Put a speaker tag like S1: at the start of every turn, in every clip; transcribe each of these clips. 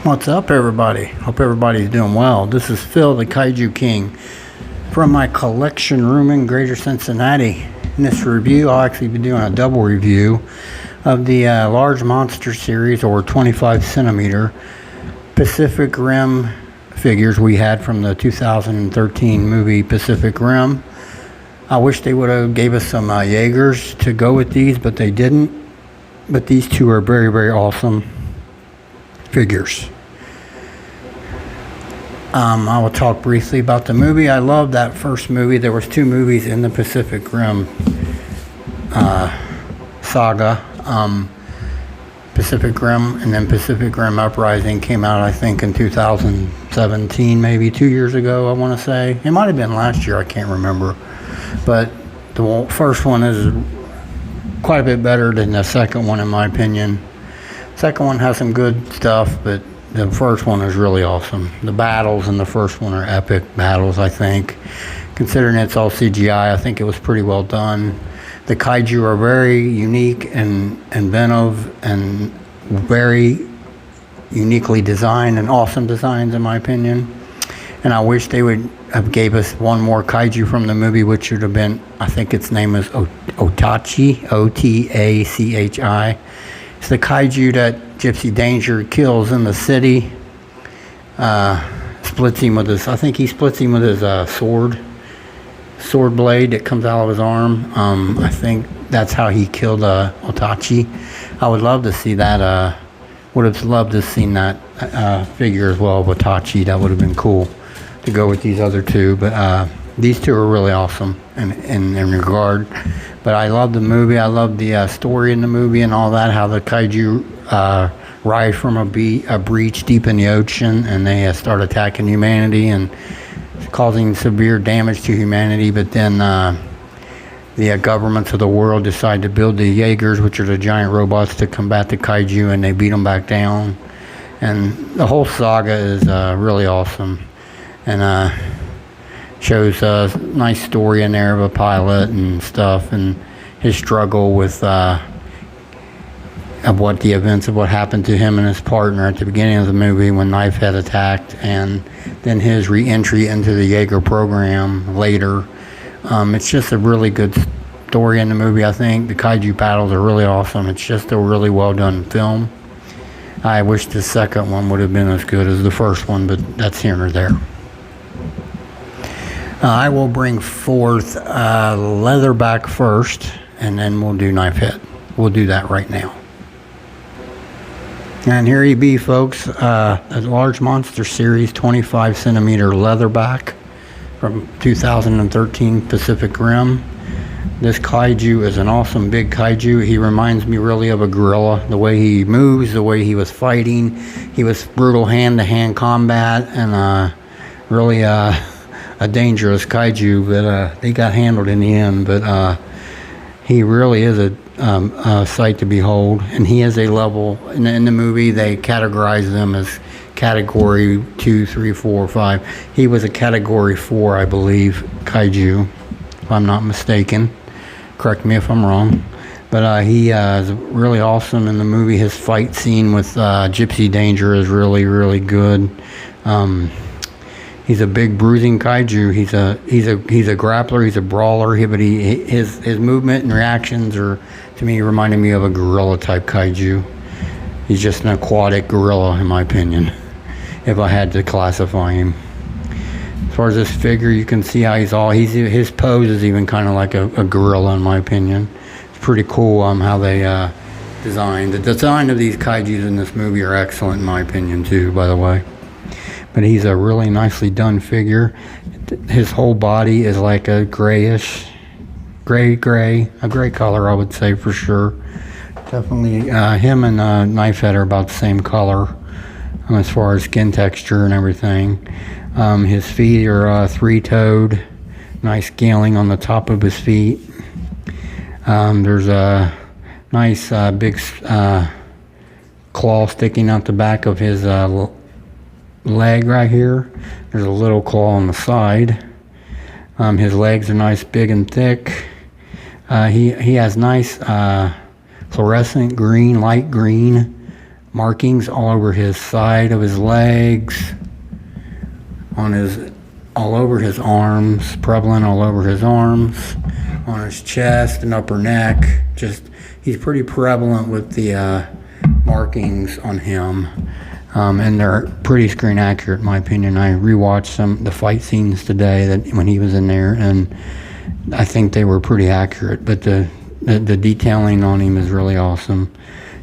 S1: What's up, everybody? Hope everybody's doing well. This is Phil, the Kaiju King, from my collection room in Greater Cincinnati. In this review, I'll actually be doing a double review of the large monster series, or 25 centimeter Pacific Rim figures we had from the 2013 movie Pacific Rim. I wish they would have gave us some Jaegers to go with these, but they didn't. But these two are very, very awesome figures. I will talk briefly about the movie. I love that first movie. There was two movies in the Pacific Rim saga. Pacific Rim and then Pacific Rim Uprising came out, I think, in 2017, maybe 2 years ago, I want to say. It might have been last year, I can't remember. But the first one is quite a bit better than the second one, in my opinion. Second one has some good stuff, but the first one is really awesome. The battles in the first one are epic battles, I think. Considering it's all CGI, I think it was pretty well done. The kaiju are very unique and inventive and very uniquely designed and awesome designs, in my opinion. And I wish they would have gave us one more kaiju from the movie, which would have been, I think its name is Otachi, O-T-A-C-H-I. It's the kaiju that Gypsy Danger kills in the city. Splits him with his, I think he splits him with his sword blade that comes out of his arm. I think that's how he killed Otachi. I would love to see that. Would have loved to have seen that figure as well of Otachi. That would have been cool to go with these other two. But these two are really awesome in regard. But I love the movie. I love the story in the movie and all that. How the kaiju rise from a breach deep in the ocean, and they start attacking humanity and causing severe damage to humanity. But then the governments of the world decide to build the Jaegers, which are the giant robots, to combat the kaiju, and they beat them back down. And the whole saga is really awesome, and shows a nice story in there of a pilot and stuff, and his struggle with of what the events of what happened to him and his partner at the beginning of the movie when Knifehead attacked, and then his re-entry into the Jaeger program later. It's just a really good story in the movie, I think. The kaiju battles are really awesome. It's just a really well done film. I wish the second one would have been as good as the first one, but that's here or there. I will bring forth Leatherback first, and then we'll do Knifehead. We'll do that right now. And here you be, folks, a large monster series 25 centimeter Leatherback from 2013 Pacific Rim. This kaiju is an awesome big kaiju. He reminds me really of a gorilla. The way he moves, the way he was fighting. He was brutal hand-to-hand combat, and really a dangerous kaiju, but they got handled in the end. But he really is a sight to behold, and he is a level. In the movie, they categorize them as category 2, 3, 4, 5. He was a category 4, I believe, kaiju, if I'm not mistaken. Correct me if I'm wrong. But he is really awesome in the movie. His fight scene with Gypsy Danger is really, really good. He's a big bruising kaiju. He's a grappler. He's a brawler. His movement and reactions are, to me, reminding me of a gorilla type kaiju. He's just an aquatic gorilla, in my opinion, if I had to classify him. As far as this figure, you can see how his pose is even kind of like a gorilla, in my opinion. It's pretty cool how they designed. The design of these kaijus in this movie are excellent, in my opinion, too, by the way. But he's a really nicely done figure. His whole body is like a grayish, a gray color, I would say, for sure. Definitely, him and Knifehead are about the same color as far as skin texture and everything. His feet are three-toed, nice scaling on the top of his feet. There's a nice big claw sticking out the back of his leg right here. There's a little claw on the side. His legs are nice, big and thick. He has nice fluorescent green, light green markings all over his side of his legs, all over his arms, prevalent all over his arms, on his chest and upper neck. He's pretty prevalent with the markings on him. And they're pretty screen accurate, in my opinion. I rewatched the fight scenes today when he was in there, and I think they were pretty accurate. But the detailing on him is really awesome.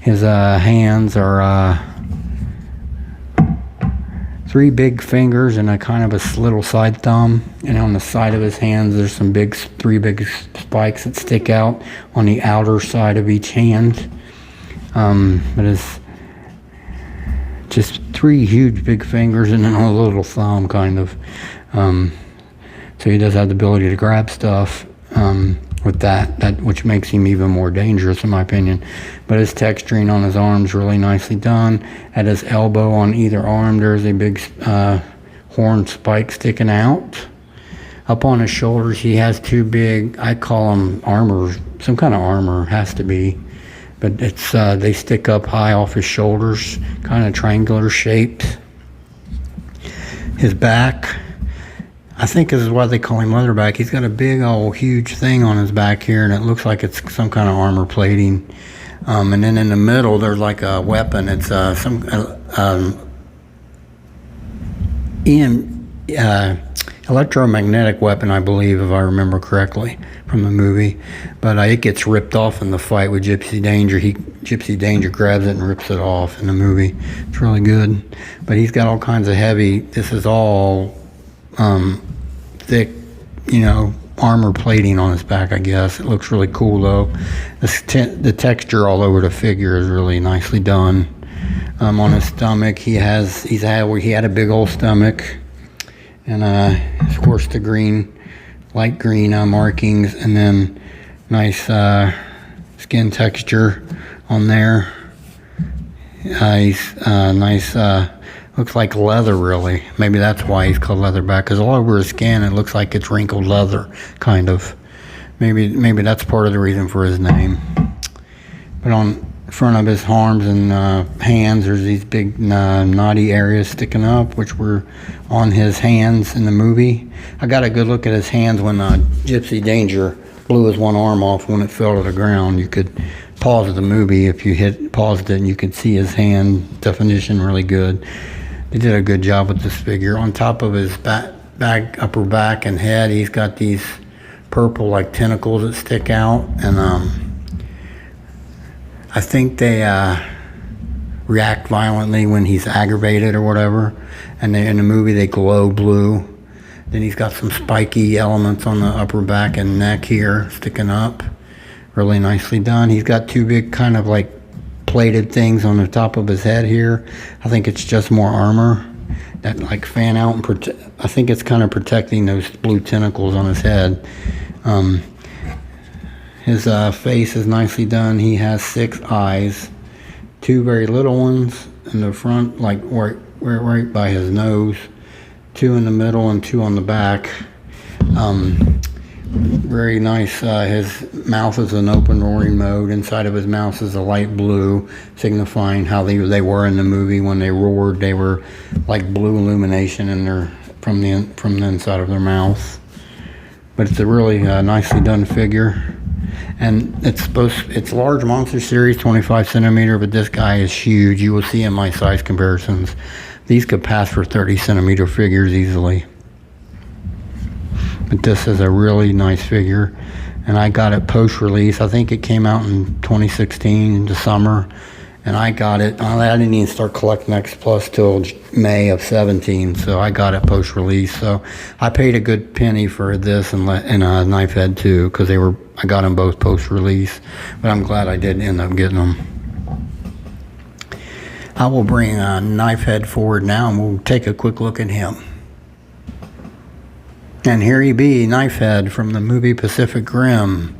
S1: His hands are 3 big fingers and a kind of a little side thumb. And on the side of his hands, there's 3 big spikes that stick out on the outer side of each hand. But it's just 3 huge big fingers and then a little thumb, kind of. So he does have the ability to grab stuff with that which makes him even more dangerous, in my opinion. But his texturing on his arms really nicely done. At his elbow on either arm, there's a big horn spike sticking out. Up on his shoulders, he has 2 big, I call them armor, some kind of armor, has to be. But they stick up high off his shoulders, kind of triangular shaped. His back, I think this is why they call him Leatherback. He's got a big old huge thing on his back here, and it looks like it's some kind of armor plating. And then in the middle, there's like a weapon. It's electromagnetic weapon, I believe, if I remember correctly from the movie. But it gets ripped off in the fight with Gypsy Danger. Gypsy Danger grabs it and rips it off in the movie. It's really good. But he's got all kinds of heavy, this is all thick, armor plating on his back, I guess. It looks really cool, though. The texture all over the figure is really nicely done. On his stomach, he had a big old stomach. And, of course, the light green markings, and then nice skin texture on there. He's nice, looks like leather, really. Maybe that's why he's called Leatherback, because all over his skin it looks like it's wrinkled leather, kind of. Maybe that's part of the reason for his name. But on front of his arms and hands, there's these big knotty areas sticking up, which were on his hands in the movie. I got a good look at his hands when Gypsy Danger blew his one arm off when it fell to the ground. You could pause the movie if you paused it, and you could see his hand definition really good. They did a good job with this figure. On top of his upper back and head, he's got these purple like tentacles that stick out, and I think they react violently when he's aggravated or whatever. And in the movie, they glow blue. Then he's got some spiky elements on the upper back and neck here sticking up. Really nicely done. He's got 2 big kind of like plated things on the top of his head here. I think it's just more armor that like fan out and I think it's kind of protecting those blue tentacles on his head. His face is nicely done. He has 6 eyes, 2 very little ones in the front, like right by his nose, 2 in the middle and 2 on the back. Very nice. His mouth is an open roaring mode. Inside of his mouth is a light blue, signifying how they were in the movie when they roared. They were like blue illumination from the inside of their mouth. But it's a really nicely done figure. And it's large monster series, 25 centimeter, but this guy is huge. You will see in my size comparisons. These could pass for 30 centimeter figures easily. But this is a really nice figure, and I got it post-release. I think it came out in 2016 in the summer, and I got it. I didn't even start collecting X Plus till May of 17, so I got it post-release. So I paid a good penny for this and Knifehead too, because I got them both post-release. But I'm glad I did end up getting them. I will bring Knifehead forward now, and we'll take a quick look at him. And here he be, Knifehead from the movie Pacific Rim.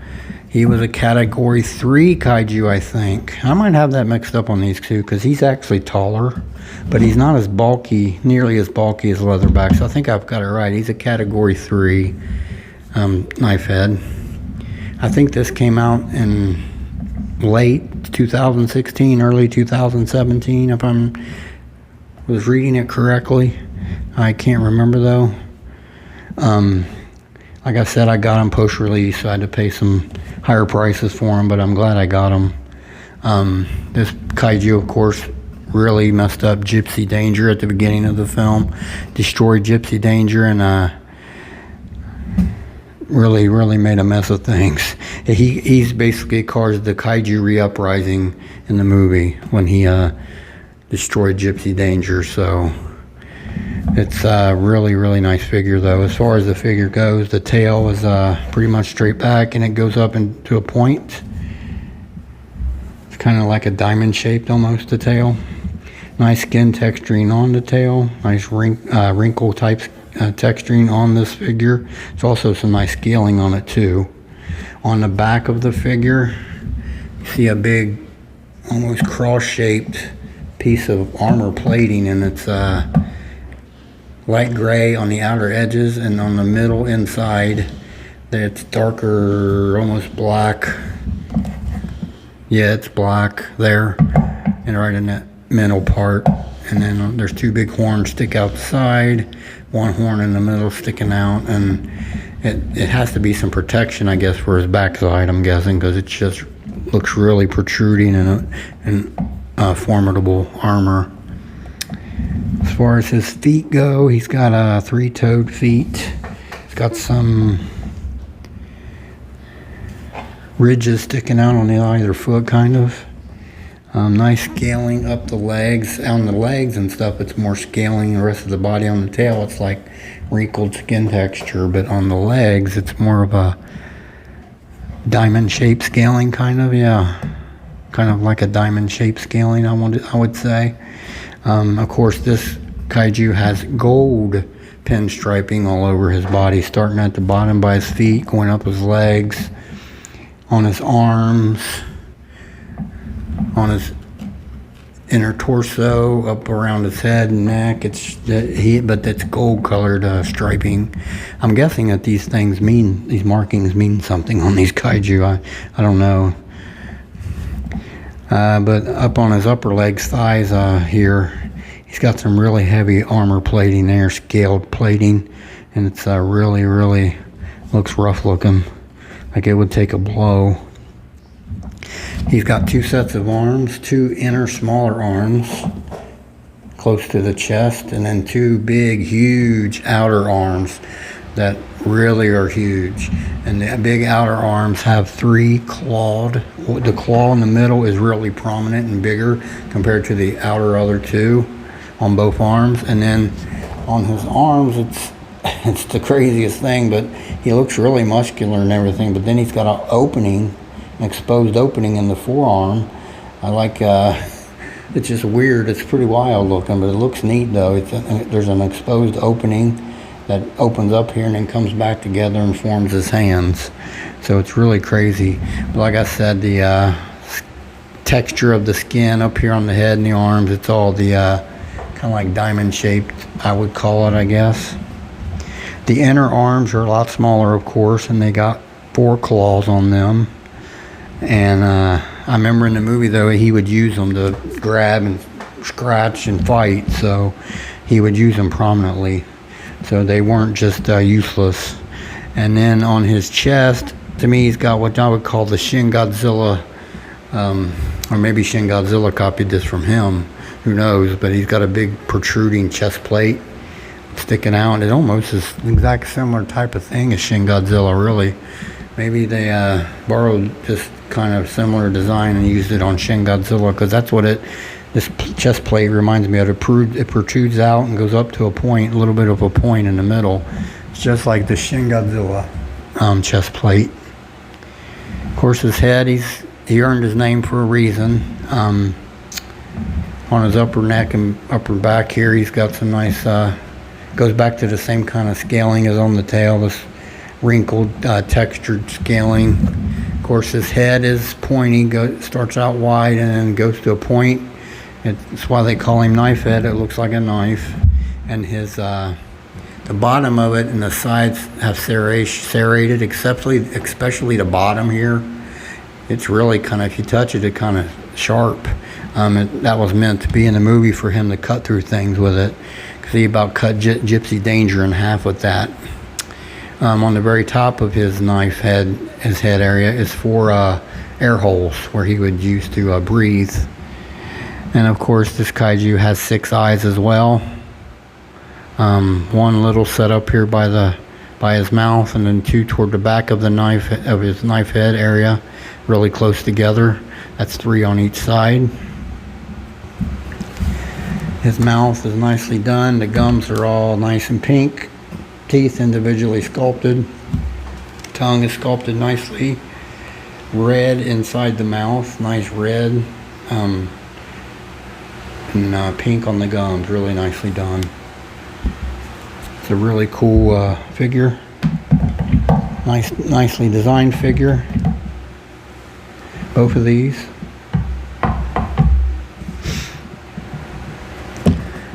S1: He was a Category 3 kaiju, I think. I might have that mixed up on these two, because he's actually taller, but he's not as bulky, nearly as bulky as Leatherback, so I think I've got it right. He's a Category 3 Knifehead. I think this came out in late 2016, early 2017, if I was reading it correctly. I can't remember though. Like I said, I got them post-release, so I had to pay some higher prices for them, but I'm glad I got them. This kaiju, of course, really messed up Gypsy Danger at the beginning of the film. Destroyed Gypsy Danger and really made a mess of things. He's basically caused the kaiju re-uprising in the movie when he destroyed Gypsy Danger. So it's a really nice figure though. As far as the figure goes, the tail is pretty much straight back and it goes up into a point. It's kind of like a diamond shaped almost, the tail. Nice skin texturing on the tail. Nice wrinkle type texturing on this figure. There's also some nice scaling on it too. On the back of the figure, you see a big, almost cross-shaped piece of armor plating, and it's light gray on the outer edges, and on the middle inside, it's darker, almost black. Yeah, it's black there, and right in that middle part. And then there's two big horns stick out the side, one horn in the middle sticking out, and it has to be some protection, I guess, for his backside, I'm guessing, because it just looks really protruding and formidable armor. As far as his feet go, he's got three-toed feet. He's got some ridges sticking out on either foot, kind of. Nice scaling up the legs. On the legs and stuff, it's more scaling. The rest of the body, on the tail, it's like wrinkled skin texture. But on the legs, it's more of a diamond shape scaling, kind of. Yeah, kind of like a diamond shape scaling, I would say. Of course, this kaiju has gold pinstriping all over his body, starting at the bottom by his feet, going up his legs, on his arms, on his inner torso, up around his head and neck. But it's gold colored striping. I'm guessing that these markings mean something on these kaiju. I don't know. But up on his upper legs, thighs here, he's got some really heavy armor plating there, scaled plating, and it's really looks rough looking, like it would take a blow. He's got two sets of arms, two inner smaller arms close to the chest, and then two big, huge outer arms that really are huge. And the big outer arms have three clawed. The claw in the middle is really prominent and bigger compared to the outer other two on both arms. And then on his arms, it's the craziest thing, but he looks really muscular and everything, but then he's got an exposed opening in the forearm. It's just weird. It's pretty wild looking, but it looks neat though. There's an exposed opening that opens up here and then comes back together and forms his hands. So it's really crazy. But like I said, the texture of the skin up here on the head and the arms, it's all the kind of like diamond shaped, I would call it, I guess. The inner arms are a lot smaller, of course, and they got 4 claws on them. And I remember in the movie, though, he would use them to grab and scratch and fight, so he would use them prominently. So they weren't just useless. And then on his chest, to me, he's got what I would call the Shin Godzilla, or maybe Shin Godzilla copied this from him, who knows, but he's got a big protruding chest plate sticking out. It almost is the exact similar type of thing as Shin Godzilla, really. Maybe they borrowed this kind of similar design and used it on Shin Godzilla, because that's what this chest plate reminds me of. It protrudes out and goes up to a point, a little bit of a point in the middle. It's just like the Shin Godzilla chest plate. Of course, his head, he earned his name for a reason. On his upper neck and upper back here, he's got some nice, goes back to the same kind of scaling as on the tail, this wrinkled, textured scaling. Of course, his head is pointy, starts out wide and then goes to a point. It's why they call him Knifehead. It looks like a knife. And his the bottom of it and the sides have serrated, especially the bottom here. it's really kind of, if you touch it, it kind of sharp. That was meant to be in the movie for him to cut through things with it. Because he about cut Gypsy Danger in half with that. On the very top of his knife head, his head area, is 4 air holes where he would use to breathe. And of course, this kaiju has 6 eyes as well. One little set up here by his mouth, and then 2 toward the back of the his knife head area, really close together. That's 3 on each side. His mouth is nicely done. The gums are all nice and pink. Teeth individually sculpted. Tongue is sculpted nicely. Red inside the mouth, nice red. And pink on the gums, really nicely done. It's a really cool figure. Nicely designed figure. Both of these.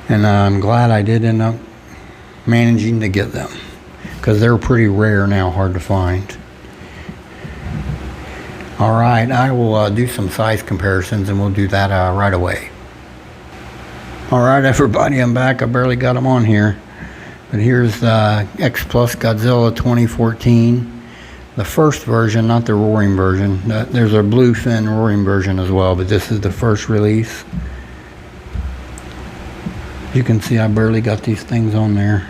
S1: And I'm glad I did end up managing to get them, because they're pretty rare now, hard to find. Alright, I will do some size comparisons, and we'll do that right away. Alright everybody, I'm back. I barely got them on here. But here's the X Plus Godzilla 2014. The first version, not the roaring version. There's a bluefin roaring version as well, but this is the first release. You can see I barely got these things on there.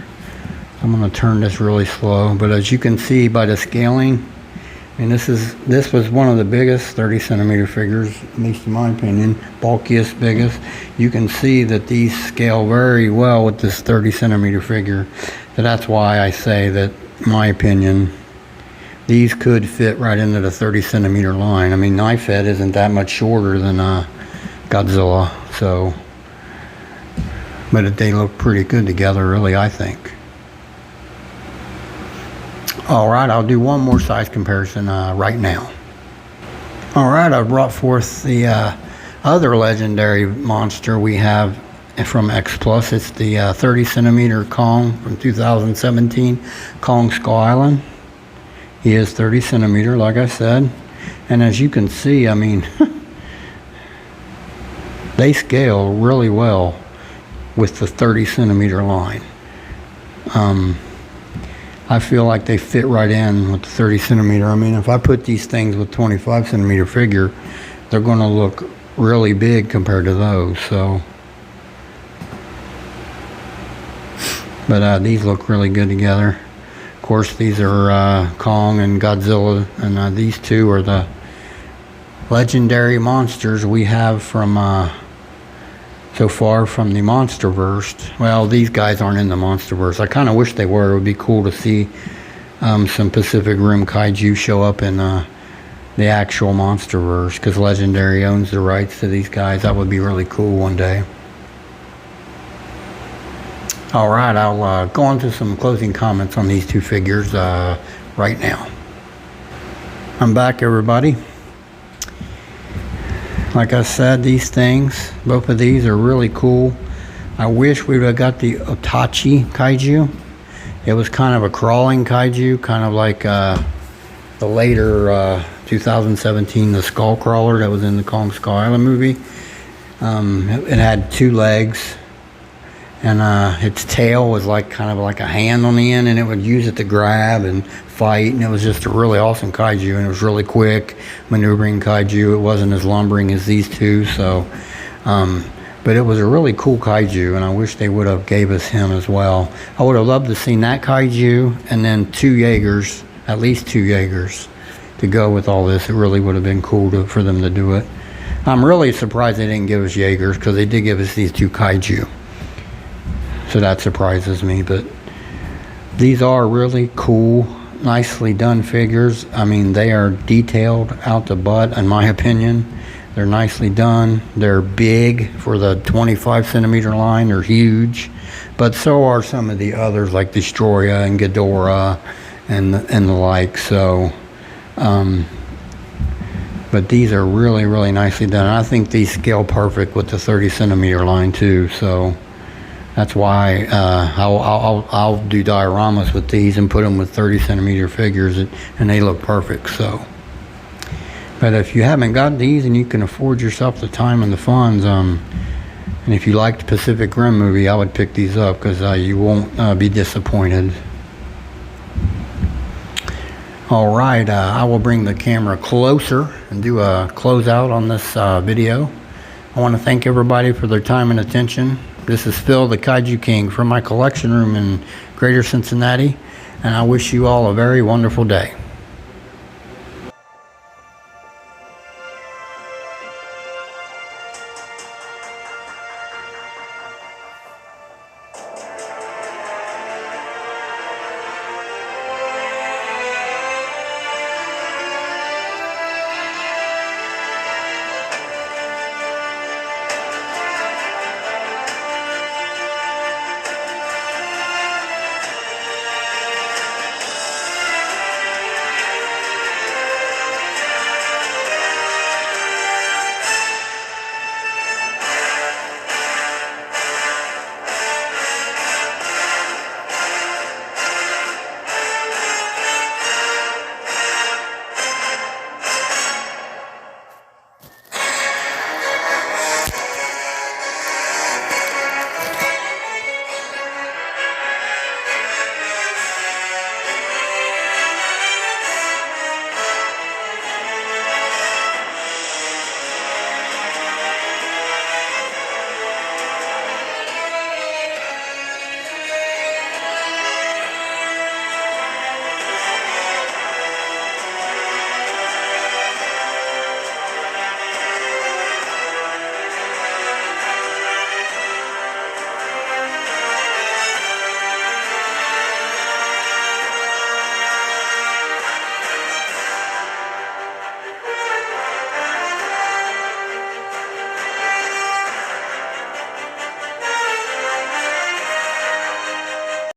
S1: I'm going to turn this really slow, but as you can see by the scaling, and this was one of the biggest 30 centimeter figures, at least in my opinion, bulkiest, biggest. You can see that these scale very well with this 30 centimeter figure. So that's why I say that, in my opinion, these could fit right into the 30 centimeter line. I mean, Knifehead isn't that much shorter than Godzilla, so, but they look pretty good together, really, I think. Alright, I'll do one more size comparison right now. Alright, I brought forth the other legendary monster we have from X Plus. It's the 30 centimeter Kong from 2017, Kong Skull Island. He is 30 centimeter, like I said. And as you can see, I mean, they scale really well with the 30 centimeter line. I feel like they fit right in with the 30 centimeter. I mean, if I put these things with 25 centimeter figure, they're going to look really big compared to those. So, but these look really good together. Of course, these are Kong and Godzilla, and these two are the legendary monsters we have from so far from the MonsterVerse. Well, these guys aren't in the MonsterVerse. I kind of wish they were. It would be cool to see some Pacific Rim kaiju show up in the actual MonsterVerse, because Legendary owns the rights to these guys. That would be really cool one day. Alright, I'll go on to some closing comments on these two figures right now. I'm back, everybody. Like I said, these things, both of these are really cool. I wish we would have got the Otachi kaiju. It was kind of a crawling kaiju, kind of like the later 2017 The Skull Crawler that was in the Kong Skull Island movie. It had 2 legs, and its tail was like kind of like a hand on the end, and it would use it to grab and fight, and it was just a really awesome kaiju, and it was really quick maneuvering kaiju. It wasn't as lumbering as these two, so but it was a really cool kaiju, and I wish they would have gave us him as well. I would have loved to seen that kaiju and then 2 Jaegers, at least 2 Jaegers to go with all this. It really would have been cool for them to do it. I'm really surprised they didn't give us Jaegers, because they did give us these 2 kaiju, so that surprises me. But these are really cool, nicely done figures. I mean, they are detailed out the butt, in my opinion. They're nicely done. They're big for the 25 centimeter line. They're huge, but so are some of the others like Destroya and Ghidorah and the like. So, but these are really, really nicely done. I think these scale perfect with the 30 centimeter line too. So that's why I'll do dioramas with these and put them with 30 centimeter figures, and they look perfect. So, But if you haven't got these and you can afford yourself the time and the funds, and if you liked Pacific Rim movie, I would pick these up because you won't be disappointed. All right, I will bring the camera closer and do a closeout on this video. I want to thank everybody for their time and attention. This is Phil, the Kaiju King, from my collection room in Greater Cincinnati, and I wish you all a very wonderful day.